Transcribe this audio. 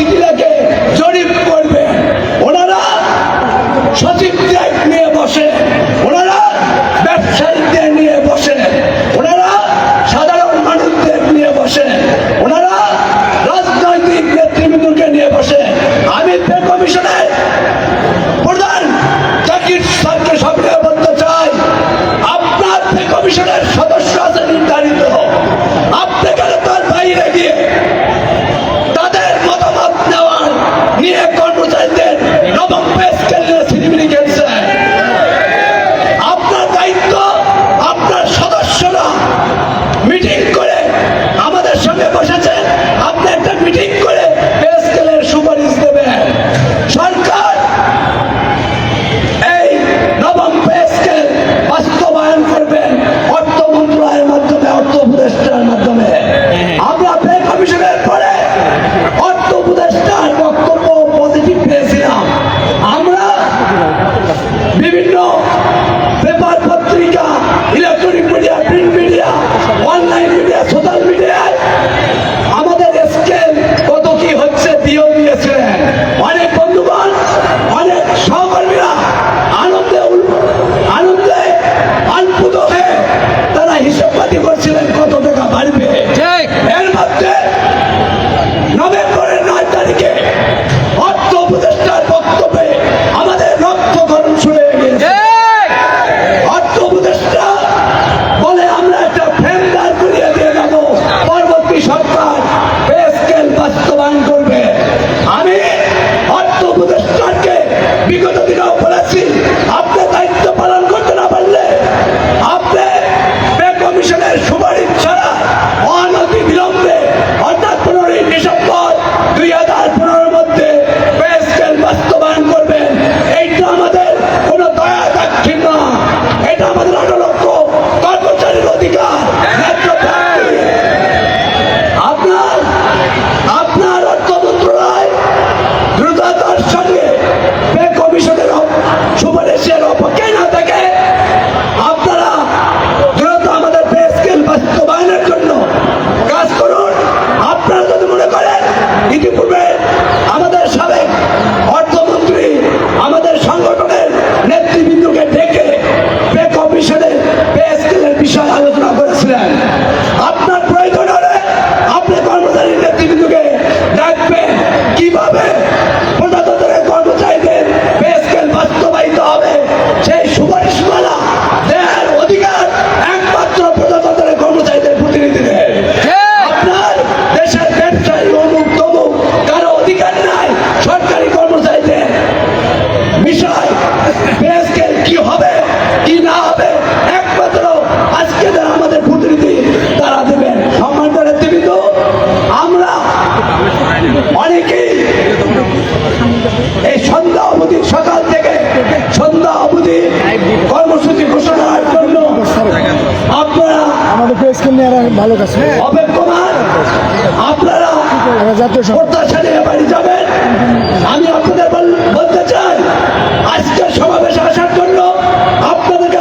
চিঠি লেখে জরিপ করবে। ওনারা সচিবদের নিয়ে বসে, ওনারা ব্যবসায়ীদের নিয়ে বসে, ওনারা সাধারণ মানুষদের নিয়ে বসে, ওনারা রাজনৈতিক নেতৃবৃন্দকে নিয়ে বসে। আমি পে কমিশনের প্রধান জাকির স্যারকে সক্রিয় বলতে চাই, আপনার পে কমিশনের সদস্য আছে নির্ধারিত, আপনি কেন তার বাইরে গিয়ে তাদের মতামত নেওয়ার নিয়ে কর্মচারীদের নবম পে স্কেল নিয়ে ছিনিমিনি খেলছে? আপনার দায়িত্ব, আপনার সদস্যরা মিটিং করে আমাদের সঙ্গে বসেছেন, আপনি একটা মিটিং করে পে স্কেলের সুপারিশ দেবেন। সরকার এই নবম পে স্কেল বাস্তবায়ন করবেন অর্থ মন্ত্রণালয়ের মাধ্যমে, অর্থ উপদেষ্টার মাধ্যমে। আমরা পে কমিশনের পরে অর্থ উপদেষ্টার বক্তব্য পজিটিভ পেয়েছিলাম। আমরা বিভিন্ন পেপার পত্রিকা, electronic media, print media, online media, social মিডিয়ায় আমাদের স্কেল কত কি হচ্ছে দিয়েও দিয়েছিলেন। অনেক বন্ধুগণ, অনেক সহকর্মীরা আনন্দে আনপুত হয়ে তারা হিসাবপাতি করছিলেন কত টাকা বাড়বে। এর মধ্যে নভেম্বরের 9 তারিখে অর্থ উপদেষ্টার বক্তব্যে আমাদের রক্তক্ষরণ শুরু হয়ে গিয়েছে। অর্থ উপদেষ্টা বলে আমরা একটা ফ্রেম দাঁড় করিয়ে দিয়ে যাবো, পরবর্তী সরকার পে স্কেল বাস্তবায়ন করবে। আমি অর্থ উপদেষ্টাকে বিগত দিনেও বলেছি, আপনি দায়িত্ব পালন করতে না পারলে আপনি পে কমিশনের সুপারিশ ছাড়া অনতি বিলম্বে অর্থাৎ 15ই ডিসেম্বর 2015 মধ্যে পে স্কেল বাস্তবায়ন করবেন। এইটা আমাদের কোনো দয়া দাক্ষিণ্য না, এটা আমাদের 8 লক্ষ কর্মচারীর অধিকার, ন্যায্য প্রাপ্তি। আপনার অর্থ মন্ত্রণালয় দ্রুততার সঙ্গে পে কমিশনের সুপারিশের অপেক্ষা না থাকে আপনারা দ্রুত আমাদের পে স্কেল বাস্তবায়নের জন্য কাজ করুন। আপনারা যদি মনে করেন ইতিপূর্বে আমাদের সাবেক অর্থমন্ত্রী আমাদের সংগঠনের নেতৃবৃন্দকে ডেকে পে কমিশনের পে স্কেলের বিষয়ে আলোচনা করেছিলেন, আপনার প্রয়োজন হলে আপনি কর্মচারী নেতৃবৃন্দকে ডাকবেন। কিভাবে প্রজাতন্ত্রের কর্মচারীদের পে স্কেল বাস্তবায়িত হবে সেই সুপারিশমালা দেওয়ার অধিকার একমাত্র প্রজাতন্ত্রের কর্মচারীদের প্রতিনিধিদের। আপনার দেশের ব্যবসায়ী অমুক তমুক কারো অধিকার নাই সরকারি কর্মচারীদের বিষয় পে স্কেল কি হবে কি না হবে একমাত্র আজকে যারা আমাদের প্রতিনিধি তারা দেবেন। সম্মানিত নেতৃবৃন্দ, আমরা অনেকেই এই সন্ধ্যা অবধি, সকাল থেকে সন্ধ্যা অবধি কর্মসূচি ঘোষণার জন্য আপনারা আমাদের পে স্কেল নিয়ে ভালো কাজ অপেক্ষমান। আপনারা প্রত্যাশা নিয়ে বাড়ি যাবেন। আমি আপনাদের বলতে চাই, আজকের সমাবেশে আসার জন্য আপনাদেরকে